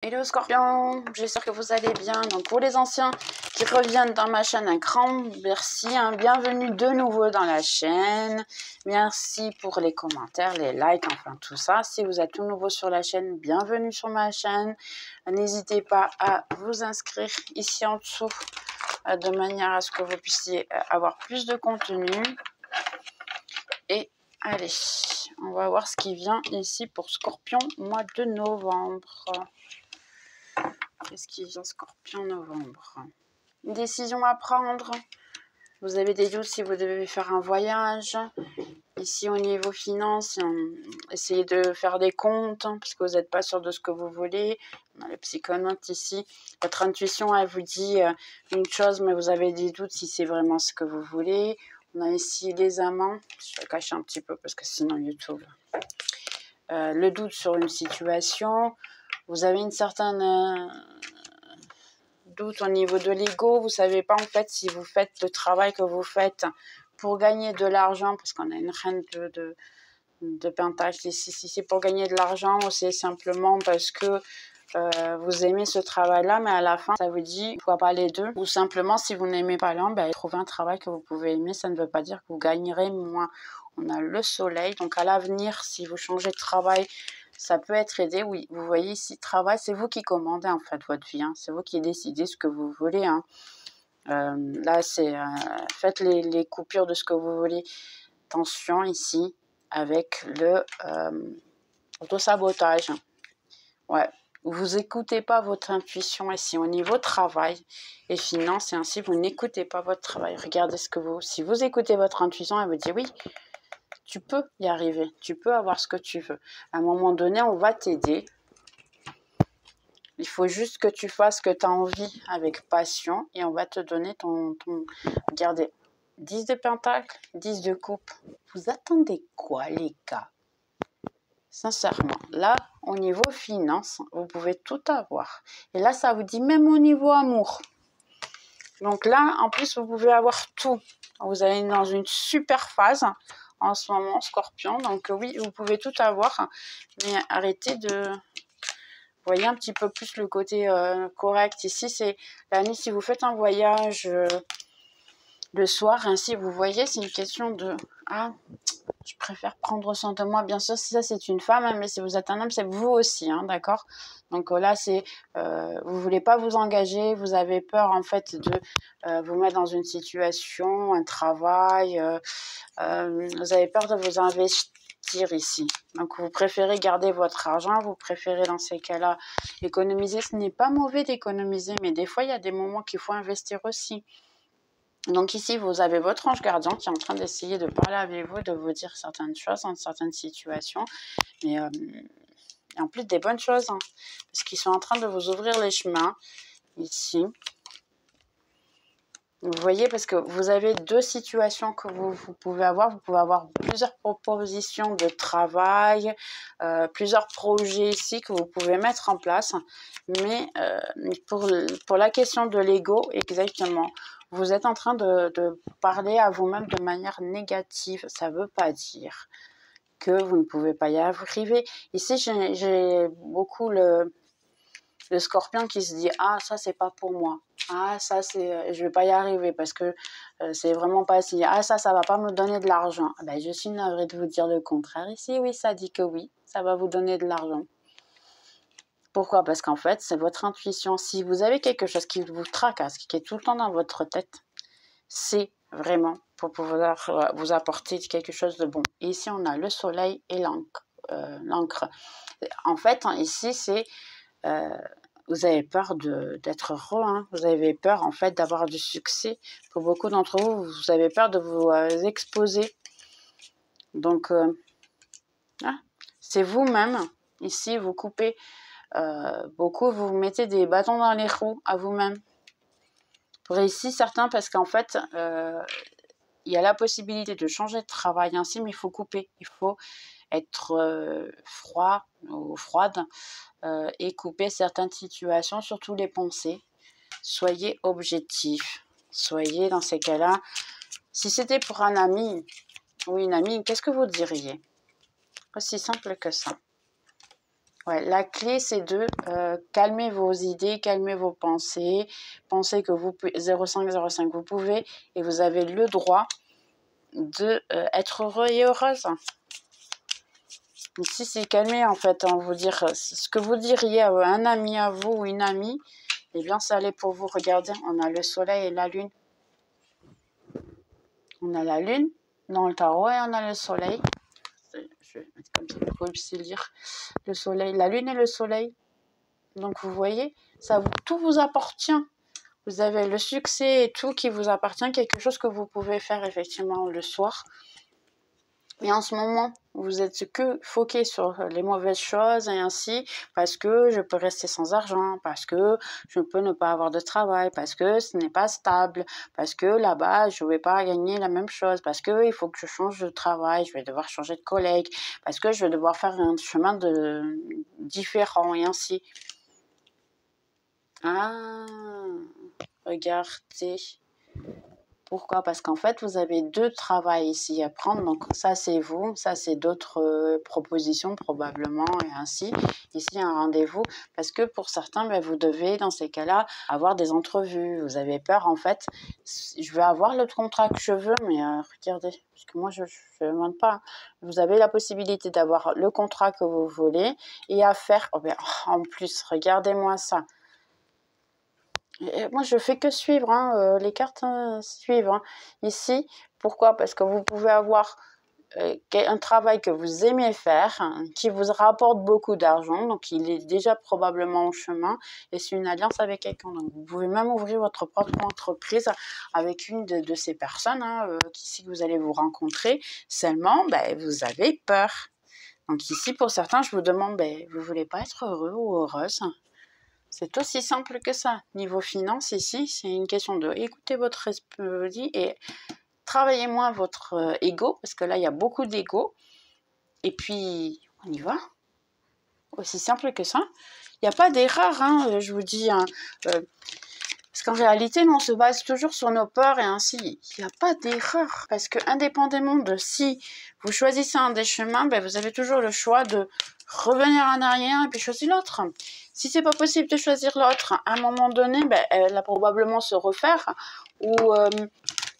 Hello Scorpion, j'espère que vous allez bien. Donc pour les anciens qui reviennent dans ma chaîne, un grand merci, bienvenue de nouveau dans la chaîne. Merci pour les commentaires, les likes, enfin tout ça. Si vous êtes tout nouveau sur la chaîne, bienvenue sur ma chaîne. N'hésitez pas à vous inscrire ici en dessous de manière à ce que vous puissiez avoir plus de contenu. Et allez, on va voir ce qui vient ici pour Scorpion mois de novembre. Qu'est-ce qui vient Scorpion novembre? Une décision à prendre. Vous avez des doutes si vous devez faire un voyage. Ici au niveau finance, essayez de faire des comptes parce que vous n'êtes pas sûr de ce que vous voulez. On a le psychonaute ici. Votre intuition, elle vous dit une chose, mais vous avez des doutes si c'est vraiment ce que vous voulez. On a ici les amants. Je vais le cacher un petit peu parce que sinon YouTube. Le doute sur une situation. Vous avez une certaine doute au niveau de l'ego. Vous ne savez pas en fait si vous faites le travail que vous faites pour gagner de l'argent, parce qu'on a une reine de Pentacle ici. Si c'est pour gagner de l'argent ou c'est simplement parce que vous aimez ce travail-là, mais à la fin, ça vous dit pourquoi pas les deux. Ou simplement, si vous n'aimez pas l'un, trouvez un travail que vous pouvez aimer. Ça ne veut pas dire que vous gagnerez moins. On a le soleil, donc à l'avenir, si vous changez de travail, ça peut être aidé, oui. Vous voyez ici, travail, c'est vous qui commandez en fait votre vie. C'est vous qui décidez ce que vous voulez. Là, c'est faites les coupures de ce que vous voulez. Attention ici avec le auto-sabotage. Ouais. Vous n'écoutez pas votre intuition ici au niveau travail et finance, et ainsi vous n'écoutez pas votre travail. Regardez ce que vous... Si vous écoutez votre intuition, elle vous dit oui, tu peux y arriver, tu peux avoir ce que tu veux. À un moment donné, on va t'aider. Il faut juste que tu fasses ce que tu as envie avec passion et on va te donner ton... Regardez, 10 de pentacle, 10 de coupe. Vous attendez quoi les gars? Sincèrement, là, au niveau finance, vous pouvez tout avoir. Et là, ça vous dit même au niveau amour. Donc là, en plus, vous pouvez avoir tout. Vous allez dans une super phase en ce moment, Scorpion. Donc oui, vous pouvez tout avoir. Mais arrêtez de... Voyez un petit peu plus le côté correct. Ici, c'est la nuit. Si vous faites un voyage le soir, ainsi, vous voyez, c'est une question de... Ah, je préfère prendre soin de moi. Bien sûr, si ça, c'est une femme, mais si vous êtes un homme, c'est vous aussi, d'accord? Donc là, c'est... vous voulez pas vous engager, vous avez peur, en fait, de vous mettre dans une situation, un travail. Vous avez peur de vous investir ici. Donc, vous préférez garder votre argent, vous préférez, dans ces cas-là, économiser. Ce n'est pas mauvais d'économiser, mais des fois, il y a des moments qu'il faut investir aussi. Donc ici, vous avez votre ange gardien qui est en train d'essayer de parler avec vous, de vous dire certaines choses dans certaines situations. Mais en plus des bonnes choses, parce qu'ils sont en train de vous ouvrir les chemins ici. Vous voyez, parce que vous avez deux situations que vous pouvez avoir. Vous pouvez avoir plusieurs propositions de travail, plusieurs projets ici que vous pouvez mettre en place. Mais pour la question de l'ego, exactement, vous êtes en train de parler à vous-même de manière négative. Ça ne veut pas dire que vous ne pouvez pas y arriver. Ici, j'ai beaucoup le Scorpion qui se dit « Ah, ça, c'est pas pour moi. Ah, ça, je vais pas y arriver parce que c'est vraiment pas si. Ah, ça va pas me donner de l'argent. » Je suis navrée de vous dire le contraire. Ici, oui, ça dit que oui, ça va vous donner de l'argent. Pourquoi? Parce qu'en fait, c'est votre intuition. Si vous avez quelque chose qui vous tracasse, qui est tout le temps dans votre tête, c'est vraiment pour pouvoir vous apporter quelque chose de bon. Et ici, on a le soleil et l'encre. En fait, ici, c'est... vous avez peur d'être heureux, vous avez peur en fait d'avoir du succès. Pour beaucoup d'entre vous, vous avez peur de vous exposer. Donc, c'est vous-même. Ici, vous coupez beaucoup, vous mettez des bâtons dans les roues à vous-même. Pour ici, certains, parce qu'en fait, il y a la possibilité de changer de travail ainsi, mais il faut couper. Il faut être froid ou froide et couper certaines situations, surtout les pensées. Soyez objectif. Soyez dans ces cas-là. Si c'était pour un ami ou une amie, qu'est-ce que vous diriez? Aussi simple que ça. Ouais, la clé, c'est de calmer vos idées, calmer vos pensées. Pensez que vous pouvez, 0505, vous pouvez et vous avez le droit de être heureux et heureuse. Ici, c'est calmer en fait, hein, vous dire ce que vous diriez à un ami à vous ou une amie, eh bien, ça allait pour vous. Regardez, on a le soleil et la lune. On a la lune dans le tarot et on a le soleil. Je vais mettre comme ça, il faut aussi lire le soleil, la lune et le soleil. Donc, vous voyez, tout vous appartient. Vous avez le succès et tout qui vous appartient, quelque chose que vous pouvez faire effectivement le soir. Et en ce moment, vous êtes que foqué sur les mauvaises choses et ainsi, parce que je peux rester sans argent, parce que je peux ne pas avoir de travail, parce que ce n'est pas stable, parce que là-bas, je ne vais pas gagner la même chose, parce que il faut que je change de travail, je vais devoir changer de collègue, parce que je vais devoir faire un chemin différent et ainsi. Ah, regardez. Pourquoi? Parce qu'en fait, vous avez 2 travails ici à prendre. Donc, ça, c'est vous. Ça, c'est d'autres propositions probablement et ainsi. Ici, un rendez-vous. Parce que pour certains, ben, vous devez, dans ces cas-là, avoir des entrevues. Vous avez peur, en fait. Je vais avoir le contrat que je veux, mais regardez. Parce que moi, je ne demande pas. Vous avez la possibilité d'avoir le contrat que vous voulez et à faire. Oh, ben, en plus, regardez-moi ça. Moi, je fais que suivre, hein, les cartes suivent. Hein. Ici, pourquoi? Parce que vous pouvez avoir un travail que vous aimez faire, hein, qui vous rapporte beaucoup d'argent, donc il est déjà probablement au chemin, et c'est une alliance avec quelqu'un. Donc vous pouvez même ouvrir votre propre entreprise avec une de ces personnes hein, ici que vous allez vous rencontrer. Seulement, ben, vous avez peur. Donc ici, pour certains, je vous demande, ben, vous voulez pas être heureux ou heureuse? C'est aussi simple que ça. Niveau finance, ici, c'est une question de écouter votre esprit et travailler moins votre ego, parce que là, il y a beaucoup d'ego. Et puis, on y va. Aussi simple que ça. Il n'y a pas d'erreur, hein, je vous dis. Hein, parce qu'en réalité, nous, on se base toujours sur nos peurs et ainsi. Il n'y a pas d'erreur. Parce que, indépendamment de si vous choisissez un des chemins, ben, vous avez toujours le choix de revenir en arrière et puis choisir l'autre. Si c'est pas possible de choisir l'autre, à un moment donné, ben, elle va probablement se refaire ou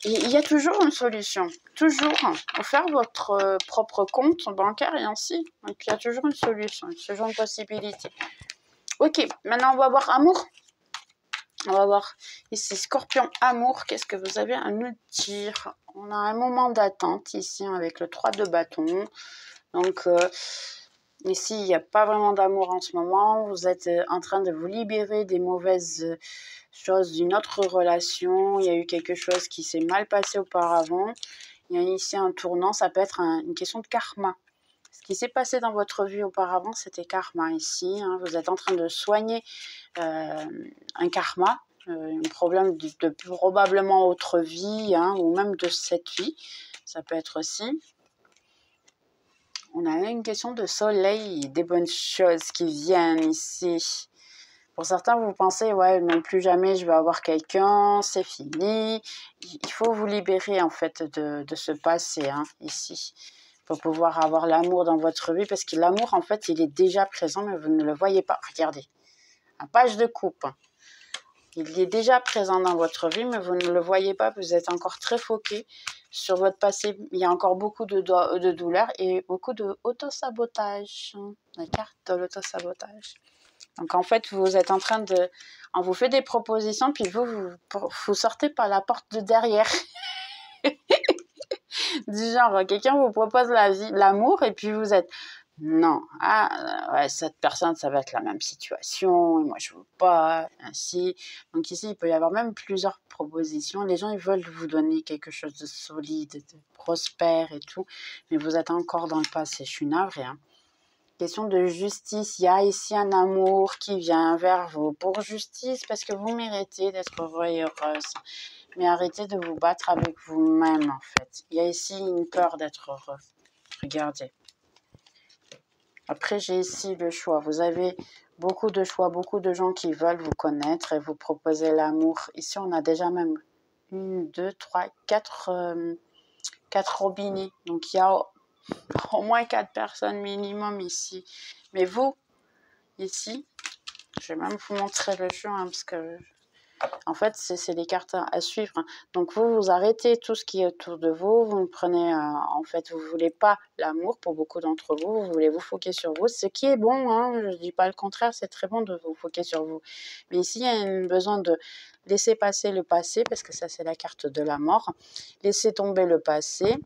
il y a toujours une solution. Toujours. Faut faire votre propre compte bancaire et ainsi. Donc, il y a toujours une solution, toujours une possibilité. Ok, maintenant, on va voir amour. On va voir ici, Scorpion, amour. Qu'est-ce que vous avez à nous dire? On a un moment d'attente ici avec le 3 de bâton. Donc, ici, il n'y a pas vraiment d'amour en ce moment. Vous êtes en train de vous libérer des mauvaises choses d'une autre relation. Il y a eu quelque chose qui s'est mal passé auparavant. Il y a ici un tournant. Ça peut être une question de karma. Ce qui s'est passé dans votre vie auparavant, c'était karma ici. Hein. Vous êtes en train de soigner un karma, un problème de probablement autre vie hein, ou même de cette vie. Ça peut être aussi. On a une question de soleil, des bonnes choses qui viennent ici. Pour certains, vous pensez, ouais, non plus jamais je vais avoir quelqu'un, c'est fini. Il faut vous libérer en fait de ce passé hein, ici pour pouvoir avoir l'amour dans votre vie parce que l'amour en fait il est déjà présent mais vous ne le voyez pas. Regardez, un page de coupe. Il est déjà présent dans votre vie mais vous ne le voyez pas, vous êtes encore très foqué sur votre passé. Il y a encore beaucoup de douleur et beaucoup d'auto-sabotage. La carte de l'auto-sabotage. Donc, en fait, vous êtes en train de... On vous fait des propositions, puis vous sortez par la porte de derrière. Du genre, quelqu'un vous propose l'amour, et puis vous êtes... Non, ouais, cette personne, ça va être la même situation, et moi, je veux pas, ainsi. Donc ici, il peut y avoir même plusieurs propositions. Les gens, ils veulent vous donner quelque chose de solide, de prospère et tout, mais vous êtes encore dans le passé. Je suis navrée, hein. Question de justice, il y a ici un amour qui vient vers vous pour justice parce que vous méritez d'être heureux et heureuse. Mais arrêtez de vous battre avec vous-même en fait. Il y a ici une peur d'être heureux. Regardez. Après, j'ai ici le choix. Vous avez beaucoup de choix, beaucoup de gens qui veulent vous connaître et vous proposer l'amour. Ici, on a déjà même 1, 2, 3, 4 robinets. Donc, il y a au moins 4 personnes minimum ici. Mais vous, ici. Je vais même vous montrer le jeu, hein, parce que en fait, c'est les cartes à suivre. Donc, vous arrêtez tout ce qui est autour de vous. Vous ne prenez, en fait, vous ne voulez pas l'amour pour beaucoup d'entre vous. Vous voulez vous focuser sur vous. Ce qui est bon, hein, je ne dis pas le contraire, c'est très bon de vous focuser sur vous. Mais ici, il y a un besoin de laisser passer le passé, parce que ça, c'est la carte de la mort. Laisser tomber le passé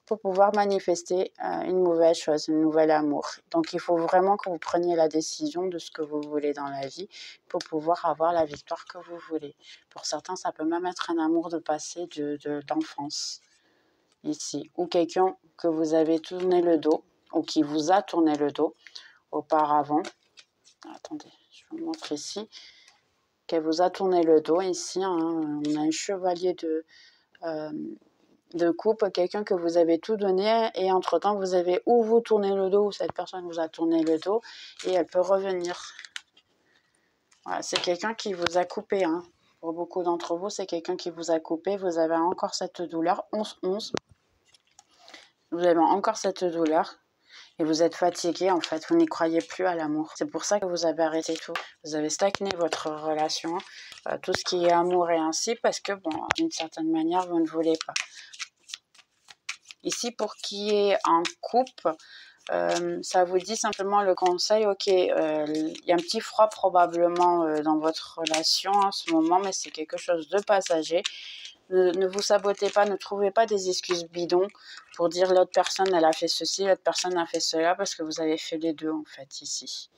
pour pouvoir manifester une nouvelle chose, un nouvel amour. Donc, il faut vraiment que vous preniez la décision de ce que vous voulez dans la vie pour pouvoir avoir la victoire que vous voulez. Pour certains, ça peut même être un amour de passé d'enfance, ici. Ou quelqu'un que vous avez tourné le dos, ou qui vous a tourné le dos auparavant. Attendez, je vous montre ici. Qu'elle vous a tourné le dos, ici. Hein, on a un chevalier de coupe, quelqu'un que vous avez tout donné et entre-temps, vous avez ou vous tournez le dos ou cette personne vous a tourné le dos et elle peut revenir. Voilà, c'est quelqu'un qui vous a coupé. Hein. Pour beaucoup d'entre vous, c'est quelqu'un qui vous a coupé. Vous avez encore cette douleur. 11-11. Vous avez encore cette douleur et vous êtes fatigué en fait. Vous n'y croyez plus à l'amour. C'est pour ça que vous avez arrêté tout. Vous avez stagné votre relation, tout ce qui est amour et ainsi parce que, bon, d'une certaine manière, vous ne voulez pas. Ici, pour qui est en couple, ça vous dit simplement le conseil, ok, il y a un petit froid probablement dans votre relation en ce moment, mais c'est quelque chose de passager. Ne vous sabotez pas, ne trouvez pas des excuses bidons pour dire l'autre personne elle a fait ceci, l'autre personne a fait cela, parce que vous avez fait les deux en fait ici.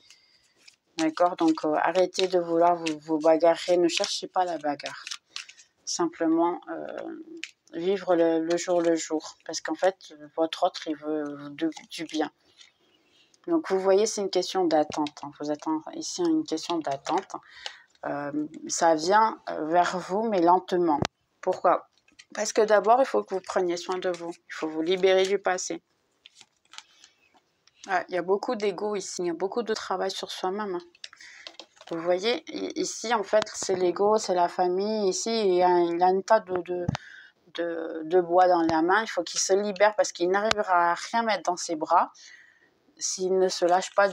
D'accord, donc arrêtez de vouloir vous bagarrer, ne cherchez pas la bagarre. Simplement vivre le jour, parce qu'en fait, votre autre, il veut du bien. Donc, vous voyez, c'est une question d'attente. Hein. Vous êtes ici une question d'attente. Ça vient vers vous, mais lentement. Pourquoi? Parce que d'abord, il faut que vous preniez soin de vous. Il faut vous libérer du passé. Ah, il y a beaucoup d'ego ici. Il y a beaucoup de travail sur soi-même. Hein. Vous voyez, ici, en fait, c'est l'ego, c'est la famille. Ici, il y a un tas de bois dans la main, il faut qu'il se libère parce qu'il n'arrivera à rien mettre dans ses bras s'il ne se lâche pas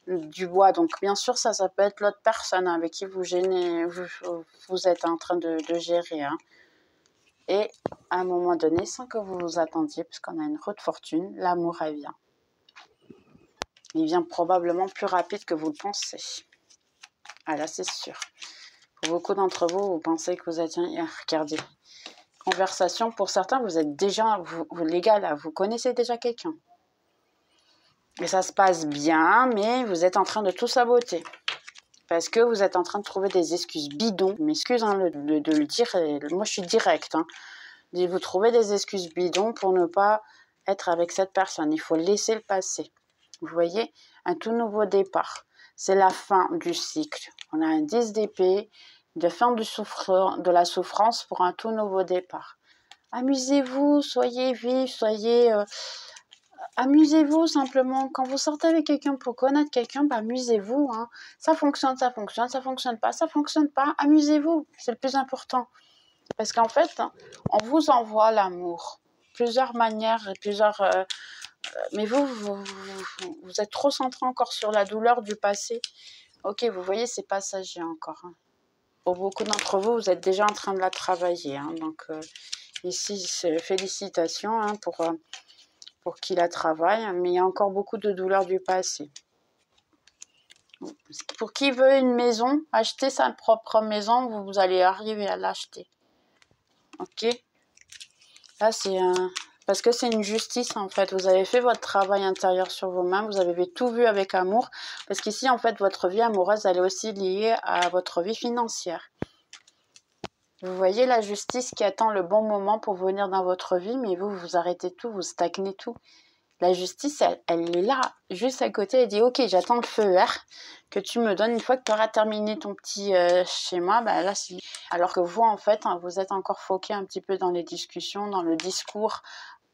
du bois. Donc bien sûr, ça peut être l'autre personne avec qui vous gênez, vous êtes en train de gérer. Hein. Et à un moment donné, sans que vous vous attendiez, puisqu'on a une roue de fortune, l'amour, elle vient. Il vient probablement plus rapide que vous le pensez. Ah là, c'est sûr. Pour beaucoup d'entre vous, vous pensez que vous êtes... Regardez. Conversation, pour certains, vous êtes déjà, les gars là, vous connaissez déjà quelqu'un. Et ça se passe bien, mais vous êtes en train de tout saboter. Parce que vous êtes en train de trouver des excuses bidons. Je m'excuse hein, de le dire, moi je suis directe. Hein. Vous trouvez des excuses bidons pour ne pas être avec cette personne. Il faut laisser le passé. Vous voyez, un tout nouveau départ. C'est la fin du cycle. On a un 10 d'épée, de fin de la souffrance pour un tout nouveau départ. Amusez-vous, soyez vifs, soyez... amusez-vous simplement. Quand vous sortez avec quelqu'un pour connaître quelqu'un, bah, amusez-vous. Hein. Ça fonctionne, ça fonctionne, ça fonctionne pas, ça fonctionne pas. Amusez-vous, c'est le plus important. Parce qu'en fait, on vous envoie l'amour. Plusieurs manières et plusieurs... mais vous êtes trop centré encore sur la douleur du passé. Ok, vous voyez, c'est passager encore. Hein. Pour beaucoup d'entre vous, vous êtes déjà en train de la travailler. Hein. Donc, ici, félicitations hein, pour qui la travaille. Mais il y a encore beaucoup de douleur du passé. Pour qui veut une maison, acheter sa propre maison, vous allez arriver à l'acheter. Ok? Là, c'est un... Parce que c'est une justice, en fait. Vous avez fait votre travail intérieur sur vous-même. Vous avez tout vu avec amour. Parce qu'ici, en fait, votre vie amoureuse, elle est aussi liée à votre vie financière. Vous voyez la justice qui attend le bon moment pour venir dans votre vie, mais vous arrêtez tout, vous stagnez tout. La justice, elle est là, juste à côté. Elle dit, ok, j'attends le feu vert que tu me donnes. Une fois que tu auras terminé ton petit schéma, bah là, c'est... Alors que vous, en fait, hein, vous êtes encore foqué un petit peu dans les discussions, dans le discours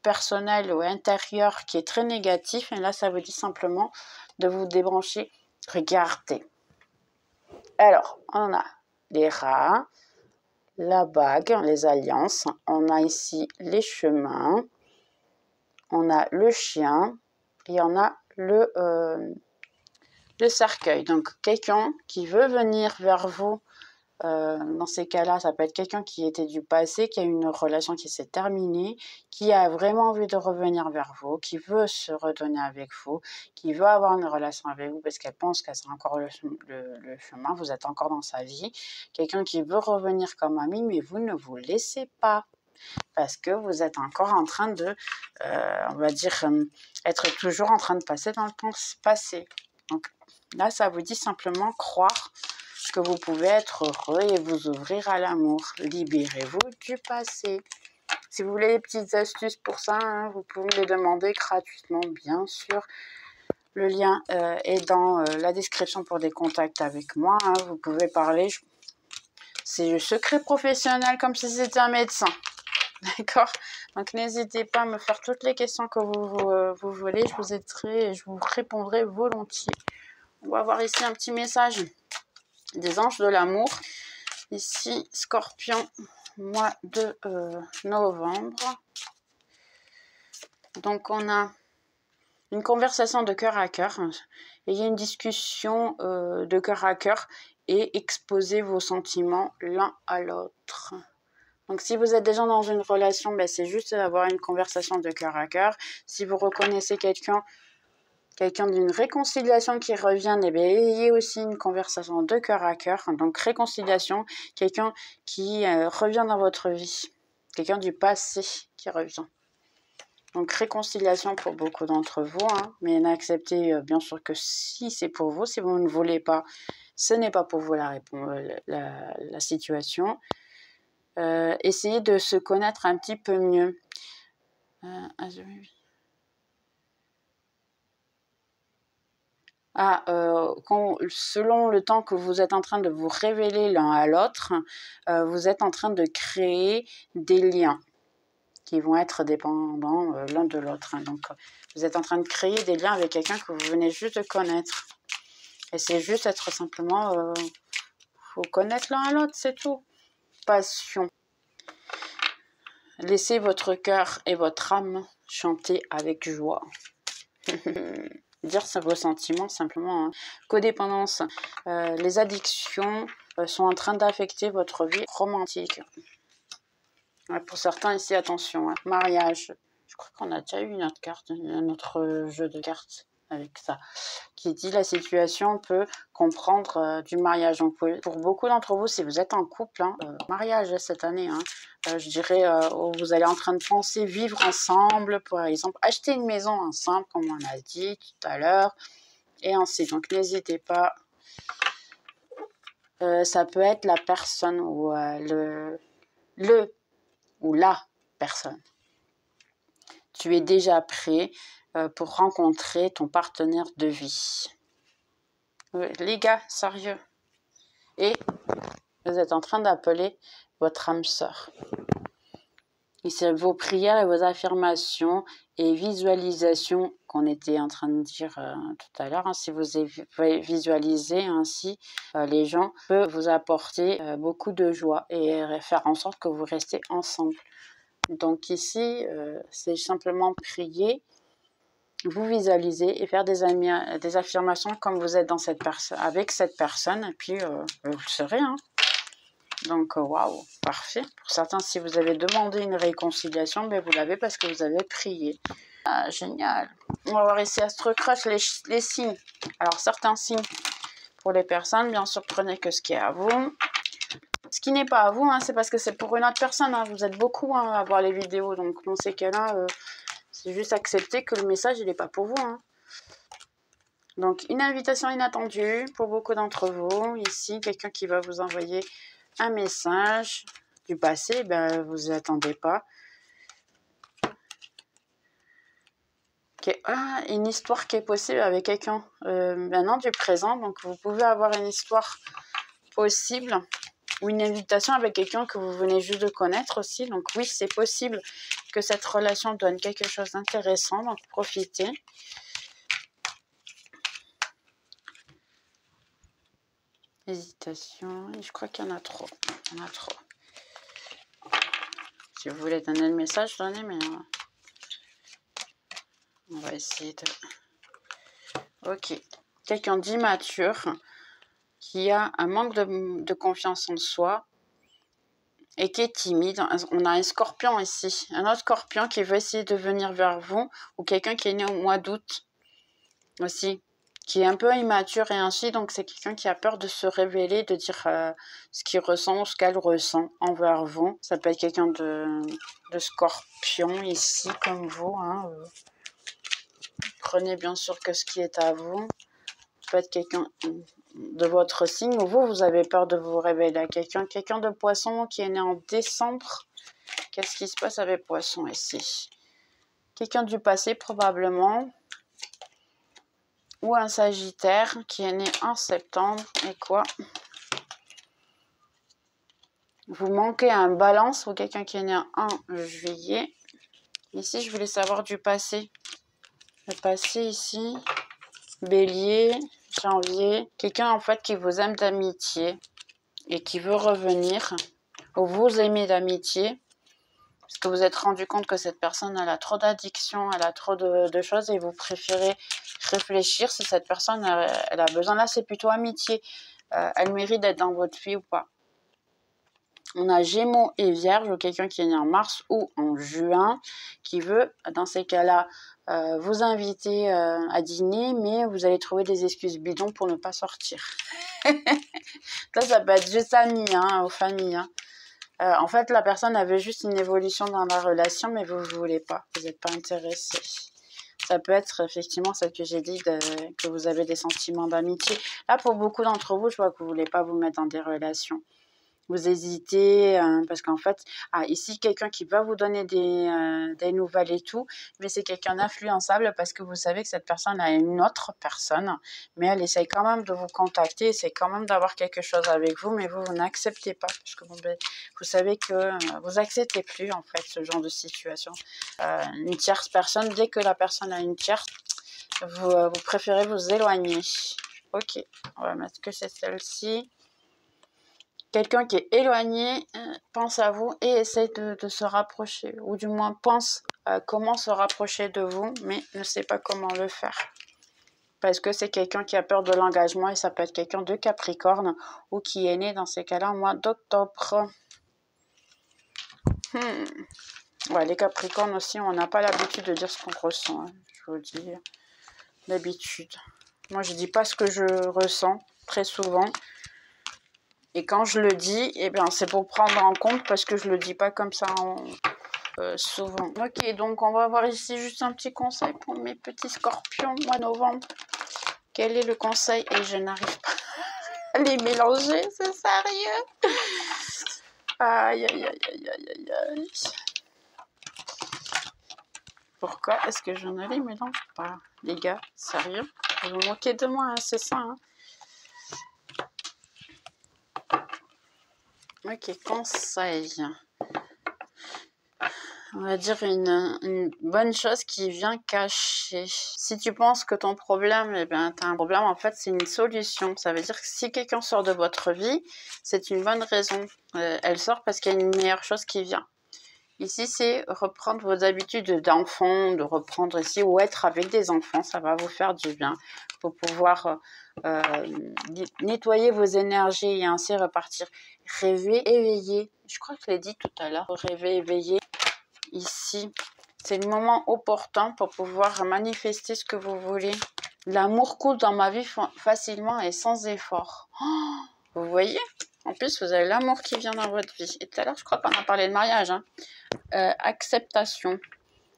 personnel ou intérieur qui est très négatif. Et là, ça vous dit simplement de vous débrancher. Regardez. Alors, on a les rats, la bague, les alliances. On a ici les chemins. On a le chien et on a le cercueil. Donc, quelqu'un qui veut venir vers vous, dans ces cas-là, ça peut être quelqu'un qui était du passé, qui a une relation qui s'est terminée, qui a vraiment envie de revenir vers vous, qui veut se redonner avec vous, qui veut avoir une relation avec vous parce qu'elle pense qu'elle sera encore le chemin, vous êtes encore dans sa vie. Quelqu'un qui veut revenir comme ami, mais vous ne vous laissez pas. Parce que vous êtes encore en train de, on va dire, être toujours en train de passer dans le temps passé. Donc là, ça vous dit simplement croire que vous pouvez être heureux et vous ouvrir à l'amour. Libérez-vous du passé. Si vous voulez des petites astuces pour ça, hein, vous pouvez me les demander gratuitement, bien sûr. Le lien est dans la description pour des contacts avec moi. Hein. Vous pouvez parler. C'est le secret professionnel comme si c'était un médecin. D'accord? Donc, n'hésitez pas à me faire toutes les questions que vous voulez. Je vous aiderai et je vous répondrai volontiers. On va voir ici un petit message des anges de l'amour. Ici, Scorpion, mois de novembre. Donc, on a une conversation de cœur à cœur. Et il y a une discussion de cœur à cœur et exposez vos sentiments l'un à l'autre. Donc, si vous êtes déjà dans une relation, ben, c'est juste d'avoir une conversation de cœur à cœur. Si vous reconnaissez quelqu'un d'une réconciliation qui revient, eh bien, ayez aussi une conversation de cœur à cœur. Donc, réconciliation, quelqu'un qui revient dans votre vie. Quelqu'un du passé qui revient. Donc, réconciliation pour beaucoup d'entre vous. Hein, mais n'acceptez bien sûr que si c'est pour vous. Si vous ne voulez pas, ce n'est pas pour vous la situation. Essayez de se connaître un petit peu mieux. Selon le temps que vous êtes en train de vous révéler l'un à l'autre, vous êtes en train de créer des liens qui vont être dépendants l'un de l'autre. Hein. Donc, vous êtes en train de créer des liens avec quelqu'un que vous venez juste de connaître. Et c'est juste être simplement... faut connaître l'un à l'autre, c'est tout. Passion. Laissez votre cœur et votre âme chanter avec joie. Dire vos sentiments simplement. Hein. Codépendance. Les addictions sont en train d'affecter votre vie romantique. Ouais, pour certains ici, attention. Hein. Mariage. Je crois qu'on a déjà eu notre carte, notre jeu de cartes avec ça, qui dit la situation peut comprendre du mariage. Donc, pour beaucoup d'entre vous, si vous êtes en couple, hein, mariage cette année, hein, je dirais, vous allez en train de penser vivre ensemble, par exemple, acheter une maison ensemble, comme on a dit tout à l'heure, et ainsi. Donc, n'hésitez pas. Ça peut être la personne ou le ou la personne. Tu es déjà prêt pour rencontrer ton partenaire de vie. Les gars, sérieux. Et vous êtes en train d'appeler votre âme sœur. Et c'est vos prières et vos affirmations et visualisations qu'on était en train de dire tout à l'heure. Hein, si vous visualisez ainsi, les gens peuvent vous apporter beaucoup de joie et faire en sorte que vous restez ensemble. Donc ici, c'est simplement prier, vous visualisez et faire des affirmations comme vous êtes dans avec cette personne. Et puis, vous le serez. Hein. Donc, waouh, parfait. Pour certains, si vous avez demandé une réconciliation, ben, vous l'avez parce que vous avez prié. Ah, génial. On va voir ici Astro Crush, les signes. Alors, certains signes pour les personnes, bien sûr, prenez que ce qui est à vous. Ce qui n'est pas à vous, hein, c'est parce que c'est pour une autre personne. Hein. Vous êtes beaucoup hein, à voir les vidéos. Donc, dans ces cas-là, c'est juste accepter que le message, il n'est pas pour vous. Hein. Donc, une invitation inattendue pour beaucoup d'entre vous. Ici, quelqu'un qui va vous envoyer un message du passé, ben, vous n'y attendez pas. Une histoire qui est possible avec quelqu'un maintenant du présent. Donc, vous pouvez avoir une histoire possible ou une invitation avec quelqu'un que vous venez juste de connaître aussi. Donc, oui, c'est possible que cette relation donne quelque chose d'intéressant. Donc, profitez. Hésitation. Je crois qu'il y en a trop. Il y en a trop. Si vous voulez donner le message, donnez, mais on va essayer de... Ok. quelqu'un d'immature qui a un manque de confiance en soi et qui est timide. On a un scorpion ici, un autre scorpion qui veut essayer de venir vers vous, ou quelqu'un qui est né au mois d'août aussi, qui est un peu immature et ainsi, donc c'est quelqu'un qui a peur de se révéler, de dire ce qu'il ressent, ce qu'elle ressent envers vous. Ça peut être quelqu'un de scorpion ici, comme vous. Hein. Prenez bien sûr que ce qui est à vous. Ça peut être quelqu'un de votre signe, ou vous avez peur de vous révéler à quelqu'un. Quelqu'un de poisson qui est né en décembre. Qu'est-ce qui se passe avec poisson ici? Quelqu'un du passé probablement. Ou un sagittaire qui est né en septembre. Et quoi? Vous manquez un balance ou quelqu'un qui est né en juillet. Ici, je voulais savoir du passé. Le passé ici. Bélier, janvier. Quelqu'un en fait qui vous aime d'amitié et qui veut revenir. Ou vous aimez d'amitié. Parce que vous êtes rendu compte que cette personne elle a trop d'addiction, elle a trop de choses et vous préférez réfléchir si cette personne elle a besoin. Là, c'est plutôt amitié. Elle mérite d'être dans votre vie ou pas. On a Gémeaux et Vierge, ou quelqu'un qui est né en mars ou en juin, qui veut, dans ces cas-là, vous inviter à dîner, mais vous allez trouver des excuses bidons pour ne pas sortir. Ça peut être juste amis, hein, aux familles. Hein. En fait, la personne avait juste une évolution dans la relation, mais vous ne voulez pas. Vous n'êtes pas intéressé. Ça peut être effectivement ce que j'ai dit, que vous avez des sentiments d'amitié. Là, pour beaucoup d'entre vous, je vois que vous ne voulez pas vous mettre dans des relations. Vous hésitez, parce qu'en fait, ici, quelqu'un qui va vous donner des nouvelles et tout, mais c'est quelqu'un d'influençable parce que vous savez que cette personne a une autre personne, mais elle essaye quand même de vous contacter, essaye quand même d'avoir quelque chose avec vous, mais vous n'acceptez pas, parce que vous savez que vous n'acceptez plus, en fait, ce genre de situation. Une tierce personne, dès que la personne a une tierce, vous préférez vous éloigner. Ok, on va mettre que c'est celle-ci. Quelqu'un qui est éloigné pense à vous et essaie de se rapprocher, ou du moins pense comment se rapprocher de vous, mais ne sait pas comment le faire. Parce que c'est quelqu'un qui a peur de l'engagement et ça peut être quelqu'un de Capricorne ou qui est né dans ces cas-là au mois d'octobre. Ouais, les Capricornes aussi, on n'a pas l'habitude de dire ce qu'on ressent, hein, je vous le dis d'habitude. Moi, je dis pas ce que je ressens très souvent. Et quand je le dis, eh bien, c'est pour prendre en compte parce que je le dis pas comme ça souvent. Ok, donc on va voir ici juste un petit conseil pour mes petits scorpions, mois de novembre. Quel est le conseil? Et je n'arrive pas à les mélanger, c'est sérieux? Aïe, aïe, aïe, aïe, aïe, aïe. Pourquoi est-ce que je ne les mélange pas? Les gars, sérieux? Vous vous moquez de moi, hein, c'est ça, hein? Ok, conseil. On va dire une bonne chose qui vient cacher. Si tu penses que ton problème, eh bien, tu as un problème, en fait, c'est une solution. Ça veut dire que si quelqu'un sort de votre vie, c'est une bonne raison. Elle sort parce qu'il y a une meilleure chose qui vient. Ici, c'est reprendre vos habitudes d'enfant, de reprendre ici ou être avec des enfants. Ça va vous faire du bien pour pouvoir nettoyer vos énergies et ainsi repartir. Rêver, éveiller. Je crois que je l'ai dit tout à l'heure. Rêver, éveiller. Ici, c'est le moment opportun pour pouvoir manifester ce que vous voulez. L'amour coule dans ma vie facilement et sans effort. Oh, vous voyez? En plus, vous avez l'amour qui vient dans votre vie. Et tout à l'heure, je crois qu'on a parlé de mariage. Hein. Acceptation.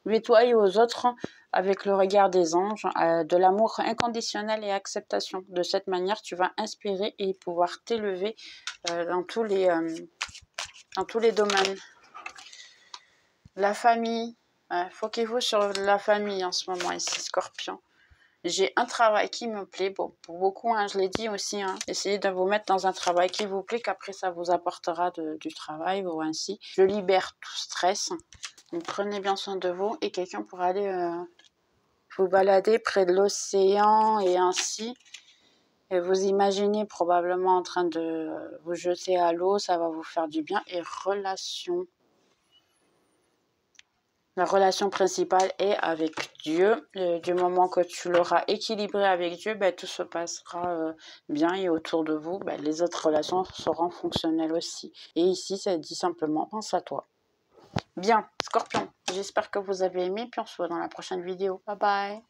Nettoyer aux autres avec le regard des anges. De l'amour inconditionnel et acceptation. De cette manière, tu vas inspirer et pouvoir t'élever dans tous les domaines. La famille, foquez-vous sur la famille en ce moment ici, Scorpion. J'ai un travail qui me plaît, bon, pour beaucoup, hein, je l'ai dit aussi, hein, essayez de vous mettre dans un travail qui vous plaît, qu'après ça vous apportera du travail, ou ainsi. Je libère tout stress, donc prenez bien soin de vous, et quelqu'un pourra aller vous balader près de l'océan, et ainsi, et vous imaginez probablement en train de vous jeter à l'eau, ça va vous faire du bien, et relation. La relation principale est avec Dieu. Du moment que tu l'auras équilibré avec Dieu, ben, tout se passera bien et autour de vous, ben, les autres relations seront fonctionnelles aussi. Et ici, ça dit simplement, pense à toi. Bien, Scorpion, j'espère que vous avez aimé, puis on se voit dans la prochaine vidéo. Bye bye.